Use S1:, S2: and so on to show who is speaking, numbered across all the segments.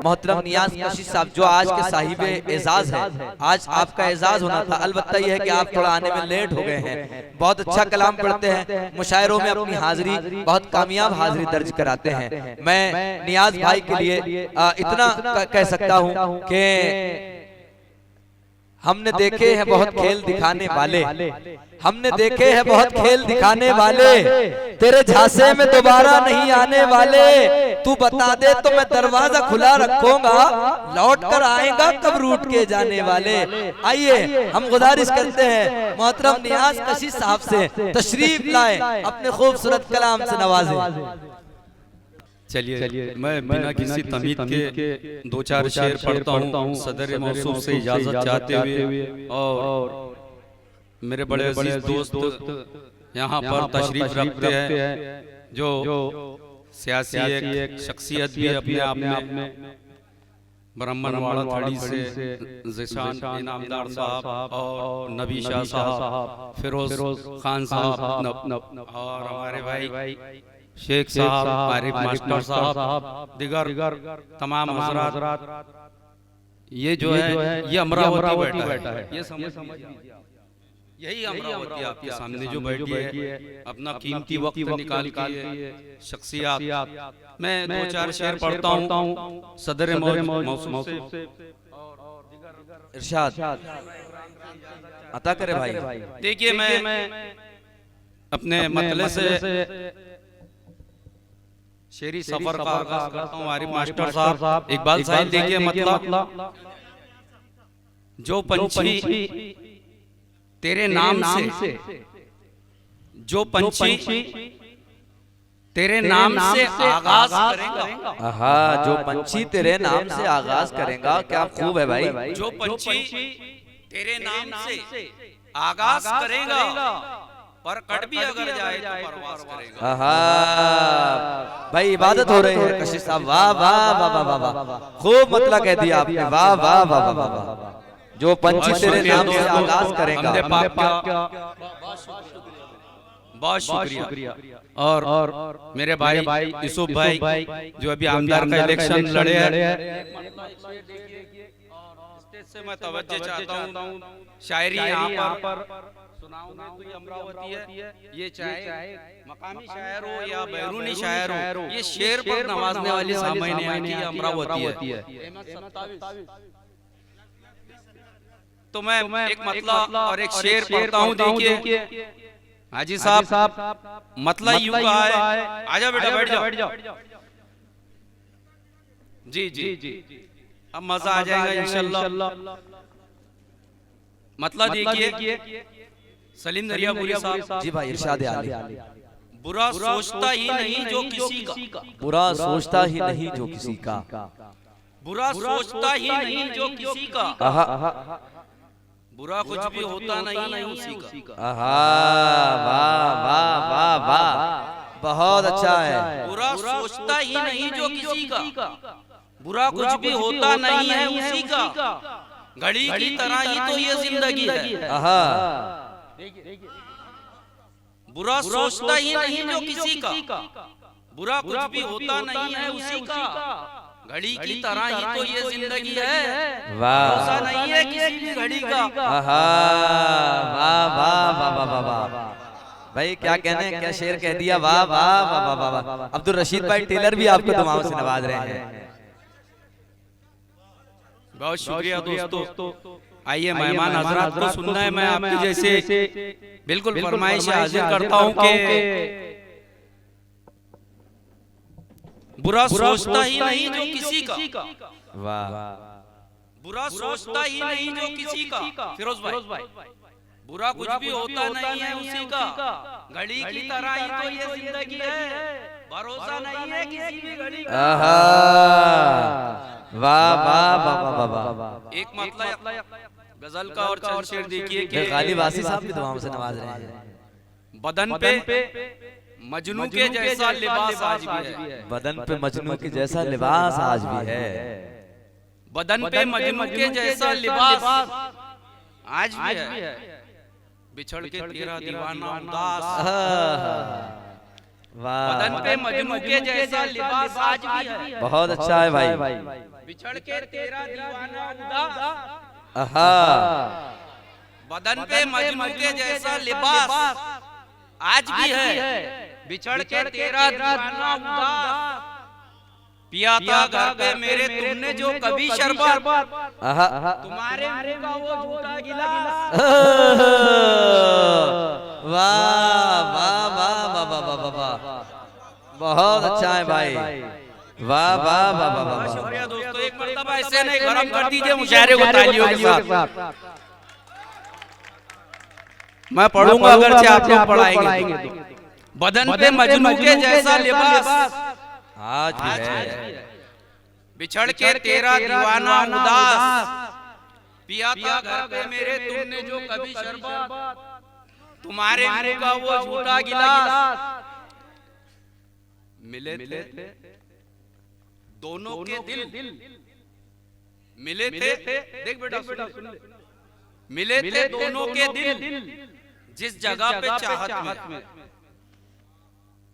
S1: मोहतरम नियाज कशिश साहब जो आज के साहिबे एजाज है, आज आपका एजाज होना था। अलबत्ता यह है कि आप थोड़ा आने में लेट हो गए हैं। बहुत अच्छा कलाम पढ़ते हैं, मुशायरों में अपनी हाजिरी बहुत कामयाब हाजिरी दर्ज कराते हैं। मैं नियाज भाई के लिए इतना कह सकता हूँ कि हमने देखे हैं बहुत खेल दिखाने वाले, हमने देखे हैं बहुत खेल दिखाने वाले, तेरे झांसे में दोबारा नहीं आने वाले। तू बता दे तो मैं दरवाजा खुला रखूंगा, लौट कर आएगा कब रूठ के जाने वाले। आइए हम गुजारिश करते हैं मोहतरम नियाज कशिश साहब से तशरीफ लाए, अपने खूबसूरत कलाम से नवाजें।
S2: चलिए मैं बिना किसी तमीद के दो चार शेर पढ़ता हूँ सदर मौसूफ से इजाजत चाहते हुए। और मेरे बड़े अजीज दोस्त यहाँ पर तशरीफ रखते हैं जो सियासी एक शख्सियत भी अपने आप में, ब्राह्मणवाड़ा थड़ी से ज़िशान इनामदार साहब और नबी शाह साहब, फिरोज खान साहब और हमारे भाई शेख साहब, आरिफ मास्टर साहब, दिगर तमाम हज़रात। ये जो है ये अमरावती बैठा है, ये समझ यही अमरावती आपके सामने जो बैठी है, अपना कीमती वक्त निकाल के शख्सियत। मैं दो चार शेर पढ़ता हूँ सदर मौसूम से।
S1: इरशाद अता करे भाई।
S2: देखिए मैं अपने मतले से शेरी सफर का आगाज करता हूँ। आरिफ मास्टर साहब इकबाल साहिब देखिए मतलब, जो पंछी तेरे नाम से, जो पंछी तेरे नाम से आगाज करेगा,
S1: हाँ जो पंछी तेरे नाम से आगाज करेगा, क्या खूब है भाई।
S2: जो पंछी तेरे नाम से आगाज करेगा पर कट भी अगर जाए तो परवास करेगा।
S1: भाई इबादत हो रही है कशिश साहब, वाह वाह वाह वाह वाह, खूब मतलब कह दिया आपने, वाह वाह वाह वाह वाह। जो पंछी तेरे नाम से आगाज करेगा,
S2: बहुत शुक्रिया। और मेरे भाई यूसुफ भाई जो अभी आमदार का इलेक्शन लड़े हैं, स्टेज से मैं तवज्जो चाहता हूँ। शायरी यहाँ पर सुनाऊंगा तो ये अमरावती है, ये चाहे मकामी शायर हो या बैरूनी शायर हो, ये शेर पर नवाजने वाली सामान्य की अमरावती है। तो मैं एक मतलब और एक शेर पढ़ता हूँ। देखिए हाजी साहब मतलब यूं कहा है, आजा बेटा बैठ जाओ। जी जी अब मजा आ जाएगा इंशाल्लाह। मतलब देखिए सलीम दरियापुरी साहब
S1: जी भाई इरशाद आली।
S2: बुरा सोचता ही नहीं जो किसी का,
S1: बुरा सोचता ही नहीं जो किसी का,
S2: बुरा सोचता ही नहीं जो किसी का, बुरा कुछ भी होता नहीं है उसी का।
S1: वाह वाह वाह वाह, बहुत अच्छा है।
S2: बुरा सोचता ही नहीं जो किसी का, बुरा कुछ भी होता नहीं है उसी का, घड़ी की तरह ही तो ये जिंदगी है। बुरा सोचता ही नहीं जो किसी का, बुरा कुछ भी होता नहीं है उसी का, घड़ी की तरह ही तो ये जिंदगी है, भरोसा नहीं है किसी भी घड़ी का।
S1: वाह वाह वाह वाह वाह भाई, क्या कहने, क्या शेर कह दिया, वाह वाह वाह वाह वाह। अब्दुल रशीद भाई टेलर भी आपको दुआओं से नवाज रहे हैं।
S2: बहुत शुक्रिया दोस्तों। आइए मेहमान हजरात को सुनना है। मैं आपकी जैसे बिल्कुल फरमाइश हाजिर करता हूँ कि बुरा सोचता ही नहीं जो किसी का,
S1: वाह,
S2: बुरा सोचता ही नहीं जो किसी का, फिरोज भाई बुरा कुछ भी होता नहीं है उसी का, घड़ी की तरह ही तो ये जिंदगी है, भरोसा नहीं है किसी भी घड़ी का।
S1: वाह वाह वाह वाह वाह।
S2: एक मतलब गजल का और चंद शेर देखिए कि
S1: गालिब वासी साहब भी दुआओं से नवाज रहे हैं।
S2: बदन पे मजनू के जैसा लिबास आज भी है,
S1: बदन पे मजनू के जैसा लिबास आज भी है,
S2: बदन पे मजनू के जैसा लिबास आज भी है, बिछड़ के तेरा दीवाना उदास। बदन पे मजनू के जैसा लिबास आज भी है।
S1: बहुत अच्छा है भाई।
S2: बिछड़ के तेरा दीवाना उदास,
S1: आहा,
S2: बदन पे मजनू के जैसा लिबास आज भी है। बिछड़ के तेरा दीवाना उदास, पिया था घर पे मेरे तुमने जो कभी शरबत, तुम्हारे मुंह का वो झूठा गिलास।
S1: वाह वाह वाह वाह वाह वाह वाह, बहुत अच्छा है भाई। वाह वाह वाह वाह वाह।
S2: शुक्रिया दोस्तों, एक मर्तबा ऐसे नहीं गरम कर दीजिए मुशायरे को तालियों के साथ। मैं पढ़ूंगा अगरचे आप लोग पढ़ाएंगे तो। बदन पे मजनू के जैसा लिबास
S1: आज भी है।
S2: बिछड़ के तेरा दीवाना उदास, पिया था घर पे मेरे तुमने जो कभी शरबत, तुम्हारे मुंह का वो झूठा गिलास। मिले थे दोनों के दिल, मिले थे, देख बेटा सुन, मिले थे दोनों के दिल जिस जगह पे चाहत में।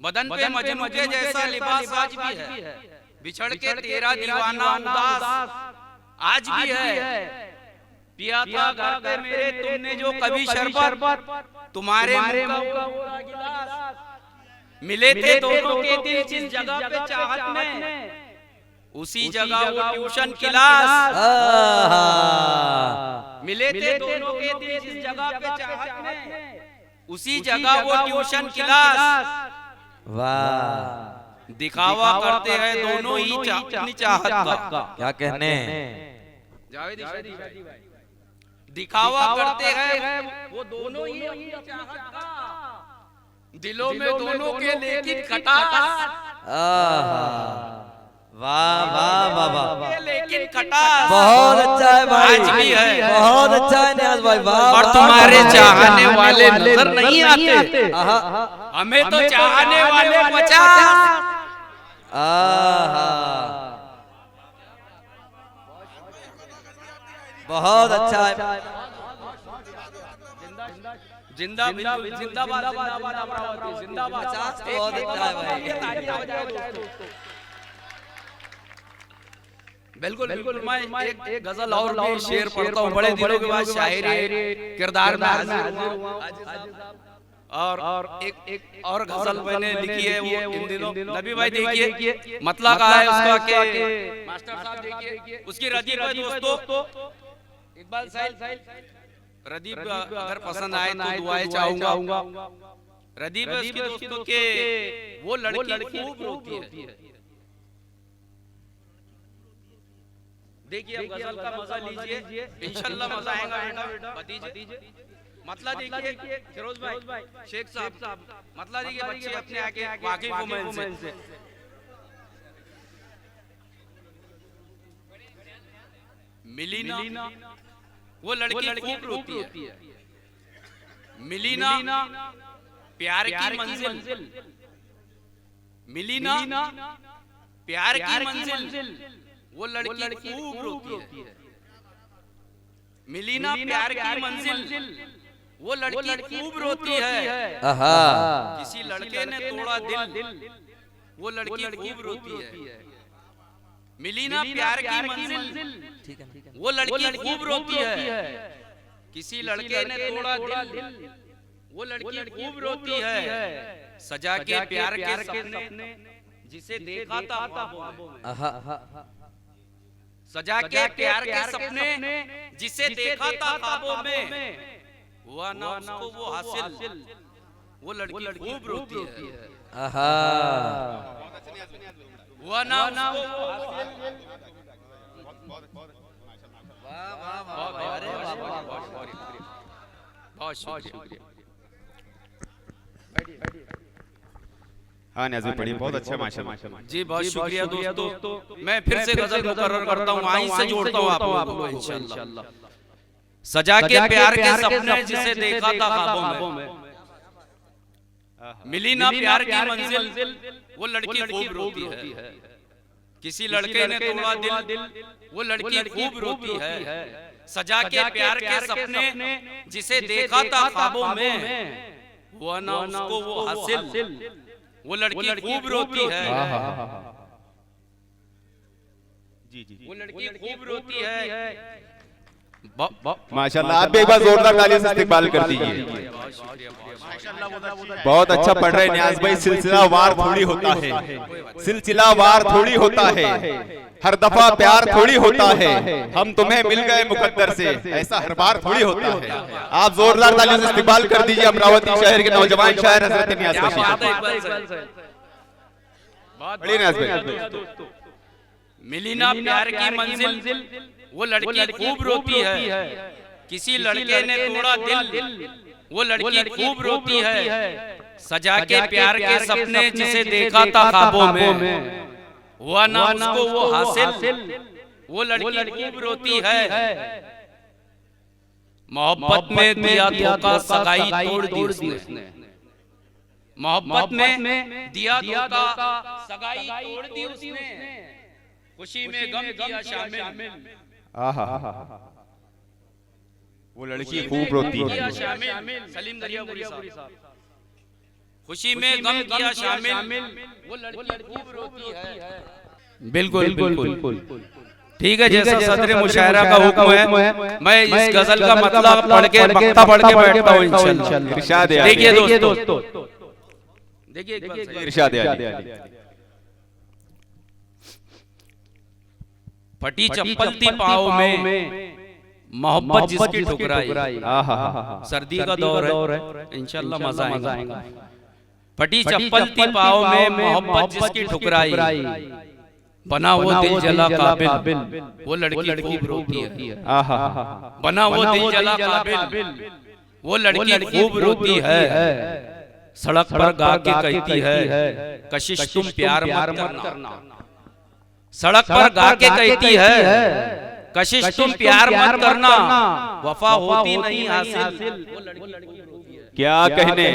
S2: बदन पे मजनू के जैसा लिबास आज भी है। बिछड़ के तेरा दीवाना उदास आज भी है। पिया था घर पे मेरे तुमने जो कभी शरबत, तुम्हारे मुंह का वो गिलास। मिले थे दोनों के दिल जिस जगह पे चाहत में, उसी जगह वो ट्यूशन क्लास। मिले थे दोनों के दिल जिस जगह पे चाहत में, उसी जगह वो ट्यूशन क्लास।
S1: वाह,
S2: दिखावा करते हैं दोनों ही अपनी चाहत का।
S1: क्या कहने,
S2: दिखावा करते हैं वो दोनों ही अपनी चाहत का, दिलों में दोनों के लेकिन खटास।
S1: वाह वाह वाह वाह,
S2: लेकिन खटास
S1: बहुत अच्छा है भाई।
S2: आज भी है,
S1: बहुत अच्छा है नियाज भाई। वाह,
S2: और तुम्हारे चाहने वाले नजर नहीं आते, हमें तो चाहने वाले 50।
S1: बहुत अच्छा है।
S2: जिंदाबाद जिंदाबाद अमरावती जिंदाबाद।
S1: बहुत अच्छा है भाई।
S2: बिल्कुल बिल्कुल। मैं एक गजल और भी शेर पढ़ता हूँ, बड़े दिनों के बाद शायरी किरदार में हाजिर हुआ हूँ। और एक और गजल मैंने लिखी है वो इन दिनों। नबी भाई देखिए मतलब का है उसका के मास्टर साहब देखिए उसकी रदीफ है दोस्तों। इकबाल साहिल रदीफ अगर पसंद आए तो दुआएं चाहूंगा। रदीफ उसकी दोस्तों के वो लड़की खूब रोती है। देखिए अब गजल का मजा लीजिए, इंशाल्लाह मजा आएगा बेटा। भतीजे मतलब देखिए फिरोज भाई, शेख साहब मतलब देखिए बच्चे अपने आके वाकिफ वुमेन से। मिली ना वो लड़की खूब रोती है, मिली ना प्यार की मंजिल, मिली ना प्यार की मंजिल, वो लड़की खूब रोती है। मिली ना प्यार की मंजिल, वो लड़की खूब रोती है। किसी लड़के ने तोड़ा दिल, वो लड़की खूब रोती है। मिली ना प्यार की मंजिल, वो लड़की खूब रोती है। किसी लड़के ने तोड़ा दिल, वो लड़की खूब रोती है। सजा के प्यार के सपने जिसे देखा था ख्वाबों में, सजा के प्यार के सपने जिसे देखा था ख्वाबों में, हुआ ना उसको वो हासिल, वो लड़की खूब रोती है। हुआ ना उसको वो हासिल। बहुत शुक्रिया।
S3: हाँ न्याज़ी पढ़ी, बहुत अच्छा माशाल्लाह
S2: जी, बहुत शुक्रिया दोस्तों। मैं फिर से गजल मुकर्रर करता हूँ, वहीं से जोड़ता हूँ आप लोगों को इंशाल्लाह। सजा के प्यार के सपने जिसे देखा था ख्वाबों में, मिली ना प्यार की मंजिल, वो लड़की खूब रोती है। किसी लड़के ने तोड़ा दिल, वो लड़की खूब रोती है। सजा के प्यार के सपने जिसे देखा था ख्वाबों में, हुआ ना उसको वो हासिल, वो लड़की खूब रोती है,
S3: जी जी
S2: वो लड़की खूब रोती है।
S3: माशाल्लाह, आप भी एक बार जोरदार तालियों से इस्तकबाल कर दीजिए। बहुत अच्छा पढ़ रहे हैं नियाज भाई। सिलसिलावार थोड़ी होता है, सिलसिलावार थोड़ी होता है, हर दफा प्यार थोड़ी होता है, हम तुम्हें मिल गए मुकद्दर से, ऐसा हर बार थोड़ी होता है। आप जोरदार तालियों से इस्तकबाल कर दीजिए अमरावती शहर के नौजवान शायर हजरत नियाज भाई।
S2: मिली ना प्यार की मंजिल, वो लड़की खूब रोती है। किसी लड़के ने तोड़ा दिल, वो लड़की खूब रोती है। सजा के प्यार के सपने जिसे देखा था ख्वाबों में, हुआ ना उसको वो हासिल, वो लड़की खूब रोती है। मोहब्बत में दिया धोखा, सगाई तोड़ दी उसने। मोहब्बत में दिया धोखा, सगाई तोड़ दी उसने। खुशी में गम किया शामिल,
S3: वो लड़की खूब रोती है।
S2: सलीम दरियापुरी साहब। खुशी में गम किया शामिल, वो लड़की खूब रोती है। बिल्कुल बिल्कुल ठीक है। जैसा सदर मुशायरा का हुक्म है, मैं इस गजल का मतलब पढ़ के मक्ता पढ़ के बैठता हूँ इंशाल्लाह।
S3: इरशाद है।
S2: देखिए दोस्तों, देखिए
S3: इरशाद है।
S2: फटी चप्पल थी पाँव में, मोहब्बत जिसकी ठुकराई। सर्दी का दौर है, इंशाल्लाह मजा आएगा। फटी चप्पल थी पाँव में, मोहब्बत जिसकी ठुकराई, बना वो दिल जला काबिल, वो लड़की खूब रोती है। बना वो दिल जला काबिल, वो लड़की खूब रोती है। सड़क पर गा के कहती है, कशिश तुम प्यार मत करना। सड़क पर गा के कहती है, कशिश तुम प्यार मत करना, वफा होती नहीं हासिल।
S3: क्या कहने